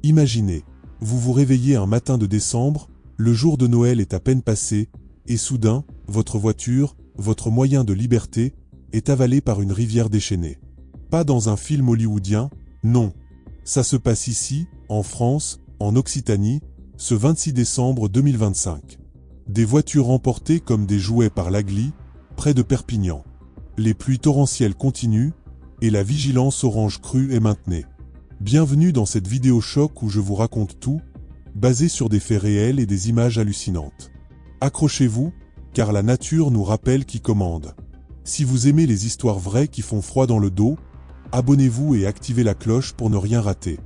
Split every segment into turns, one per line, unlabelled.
Imaginez, vous vous réveillez un matin de décembre, le jour de Noël est à peine passé, et soudain, votre voiture, votre moyen de liberté, est avalé par une rivière déchaînée. Pas dans un film hollywoodien, non. Ça se passe ici, en France, en Occitanie, ce 26 décembre 2025. Des voitures emportées comme des jouets par l'Agly, près de Perpignan. Les pluies torrentielles continuent, et la vigilance orange crue est maintenue. Bienvenue dans cette vidéo choc où je vous raconte tout, basé sur des faits réels et des images hallucinantes. Accrochez-vous, car la nature nous rappelle qui commande. Si vous aimez les histoires vraies qui font froid dans le dos, abonnez-vous et activez la cloche pour ne rien rater.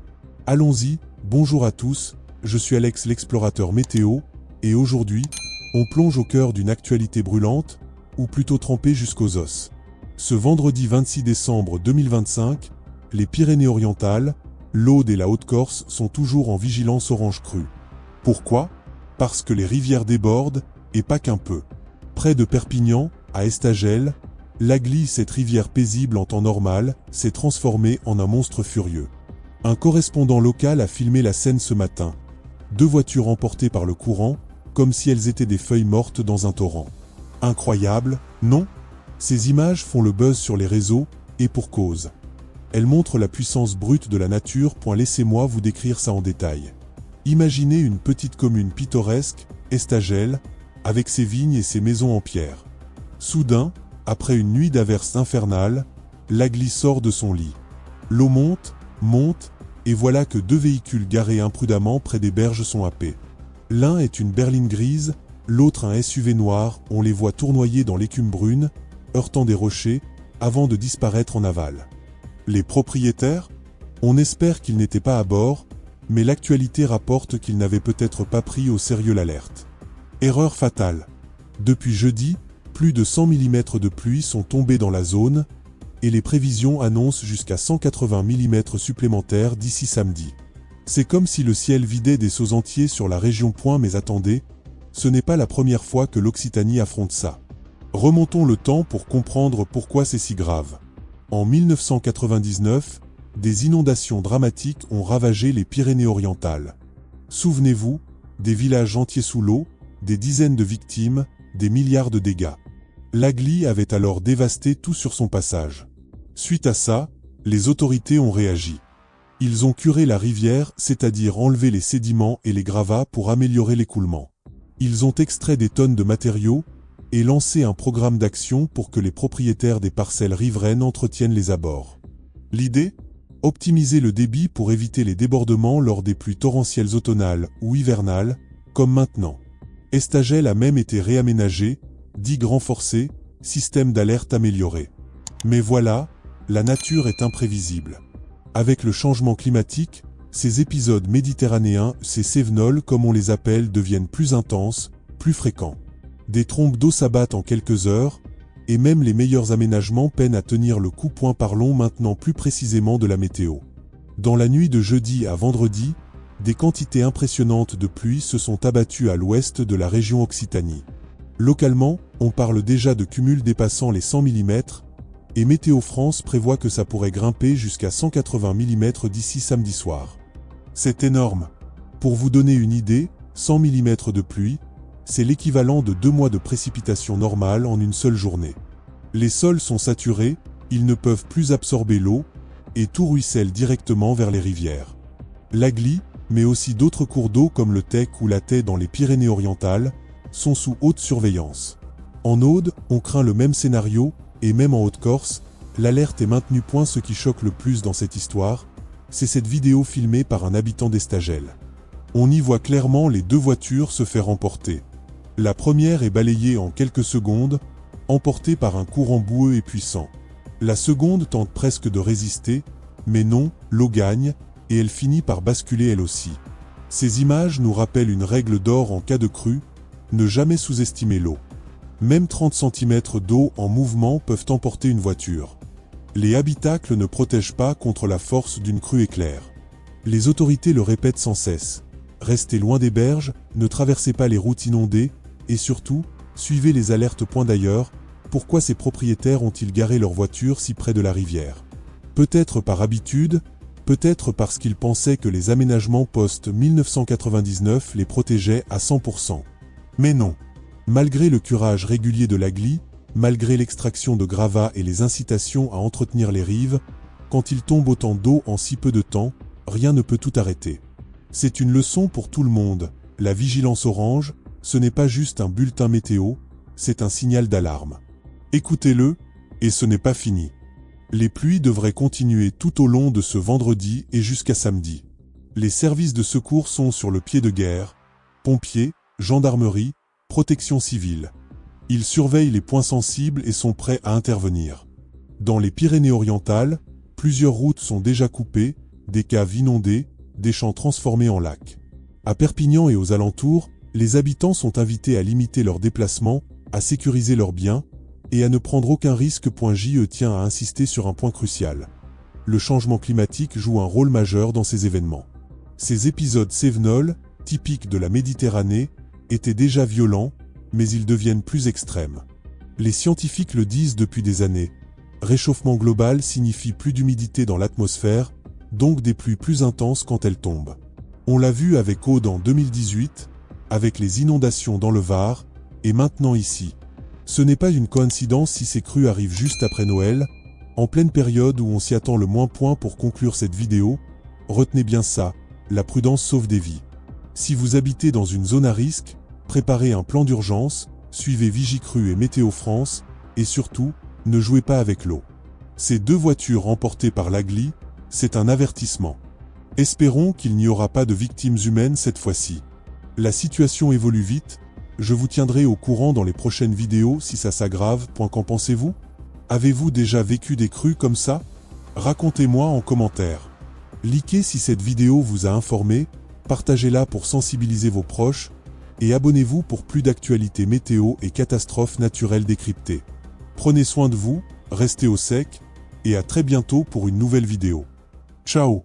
Allons-y, bonjour à tous, je suis Alex l'explorateur météo, et aujourd'hui, on plonge au cœur d'une actualité brûlante, ou plutôt trempée jusqu'aux os. Ce vendredi 26 décembre 2025, les Pyrénées-Orientales, l'Aude et la Haute-Corse sont toujours en vigilance orange crue. Pourquoi ? Parce que les rivières débordent, et pas qu'un peu. Près de Perpignan, à Estagel, l'Agly, cette rivière paisible en temps normal, s'est transformée en un monstre furieux. Un correspondant local a filmé la scène ce matin. 2 voitures emportées par le courant, comme si elles étaient des feuilles mortes dans un torrent. Incroyable, non ? Ces images font le buzz sur les réseaux, et pour cause. Elles montrent la puissance brute de la nature. Laissez-moi vous décrire ça en détail. Imaginez une petite commune pittoresque, Estagel, avec ses vignes et ses maisons en pierre. Soudain, après une nuit d'averses infernales, l'Agly sort de son lit. L'eau monte, et voilà que 2 véhicules garés imprudemment près des berges sont happés. L'un est une berline grise, l'autre un SUV noir, on les voit tournoyer dans l'écume brune, heurtant des rochers, avant de disparaître en aval. Les propriétaires ? On espère qu'ils n'étaient pas à bord, mais l'actualité rapporte qu'ils n'avaient peut-être pas pris au sérieux l'alerte. Erreur fatale. Depuis jeudi, plus de 100 mm de pluie sont tombés dans la zone, et les prévisions annoncent jusqu'à 180 mm supplémentaires d'ici samedi. C'est comme si le ciel vidait des seaux entiers sur la région. Mais attendez, ce n'est pas la première fois que l'Occitanie affronte ça. Remontons le temps pour comprendre pourquoi c'est si grave. En 1999, des inondations dramatiques ont ravagé les Pyrénées-Orientales. Souvenez-vous, des villages entiers sous l'eau, des dizaines de victimes, des milliards de dégâts. L'Agly avait alors dévasté tout sur son passage. Suite à ça, les autorités ont réagi. Ils ont curé la rivière, c'est-à-dire enlevé les sédiments et les gravats pour améliorer l'écoulement. Ils ont extrait des tonnes de matériaux et lancé un programme d'action pour que les propriétaires des parcelles riveraines entretiennent les abords. L'idée ? Optimiser le débit pour éviter les débordements lors des pluies torrentielles automnales ou hivernales, comme maintenant. Estagel a même été réaménagé, digues renforcées, système d'alerte amélioré. Mais voilà, la nature est imprévisible. Avec le changement climatique, ces épisodes méditerranéens, ces cévenols comme on les appelle, deviennent plus intenses, plus fréquents. Des trombes d'eau s'abattent en quelques heures, et même les meilleurs aménagements peinent à tenir le coup. Parlons maintenant plus précisément de la météo. Dans la nuit de jeudi à vendredi, des quantités impressionnantes de pluie se sont abattues à l'ouest de la région Occitanie. Localement, on parle déjà de cumuls dépassant les 100 mm, et Météo France prévoit que ça pourrait grimper jusqu'à 180 mm d'ici samedi soir. C'est énorme. Pour vous donner une idée, 100 mm de pluie, c'est l'équivalent de 2 mois de précipitations normales en une seule journée. Les sols sont saturés, ils ne peuvent plus absorber l'eau, et tout ruisselle directement vers les rivières. L'Agly, mais aussi d'autres cours d'eau comme le Tech ou la Taye dans les Pyrénées-Orientales, sont sous haute surveillance. En Aude, on craint le même scénario, et même en Haute-Corse, l'alerte est maintenue. Ce qui choque le plus dans cette histoire, c'est cette vidéo filmée par un habitant d'Estagel. On y voit clairement les 2 voitures se faire emporter. La première est balayée en quelques secondes, emportée par un courant boueux et puissant. La seconde tente presque de résister, mais non, l'eau gagne, et elle finit par basculer elle aussi. Ces images nous rappellent une règle d'or en cas de crue, ne jamais sous-estimer l'eau. Même 30 cm d'eau en mouvement peuvent emporter une voiture. Les habitacles ne protègent pas contre la force d'une crue éclair. Les autorités le répètent sans cesse. Restez loin des berges, ne traversez pas les routes inondées, et surtout, suivez les alertes. D'ailleurs, pourquoi ces propriétaires ont-ils garé leur voiture si près de la rivière ? Peut-être par habitude, Peut-être parce qu'ils pensaient que les aménagements post-1999 les protégeaient à 100%. Mais non. Malgré le curage régulier de la glie, malgré l'extraction de gravats et les incitations à entretenir les rives, quand il tombe autant d'eau en si peu de temps, rien ne peut tout arrêter. C'est une leçon pour tout le monde. La vigilance orange, ce n'est pas juste un bulletin météo, c'est un signal d'alarme. Écoutez-le, et ce n'est pas fini. Les pluies devraient continuer tout au long de ce vendredi et jusqu'à samedi. Les services de secours sont sur le pied de guerre, pompiers, gendarmerie, protection civile. Ils surveillent les points sensibles et sont prêts à intervenir. Dans les Pyrénées-Orientales, plusieurs routes sont déjà coupées, des caves inondées, des champs transformés en lacs. À Perpignan et aux alentours, les habitants sont invités à limiter leurs déplacements, à sécuriser leurs biens et à ne prendre aucun risque. JE tient à insister sur un point crucial. Le changement climatique joue un rôle majeur dans ces événements. Ces épisodes cévenols, typiques de la Méditerranée, étaient déjà violents, mais ils deviennent plus extrêmes. Les scientifiques le disent depuis des années. Réchauffement global signifie plus d'humidité dans l'atmosphère, donc des pluies plus intenses quand elles tombent. On l'a vu avec Aude en 2018, avec les inondations dans le Var, et maintenant ici. Ce n'est pas une coïncidence si ces crues arrivent juste après Noël, en pleine période où on s'y attend le moins. Pour conclure cette vidéo, retenez bien ça, la prudence sauve des vies. Si vous habitez dans une zone à risque, préparez un plan d'urgence, suivez Vigicru et Météo France, et surtout, ne jouez pas avec l'eau. Ces deux voitures emportées par la glie, c'est un avertissement. Espérons qu'il n'y aura pas de victimes humaines cette fois-ci. La situation évolue vite, je vous tiendrai au courant dans les prochaines vidéos si ça s'aggrave. Qu'en pensez-vous? Avez-vous déjà vécu des crues comme ça? Racontez-moi en commentaire. Likez si cette vidéo vous a informé, partagez-la pour sensibiliser vos proches, et abonnez-vous pour plus d'actualités météo et catastrophes naturelles décryptées. Prenez soin de vous, restez au sec, et à très bientôt pour une nouvelle vidéo. Ciao!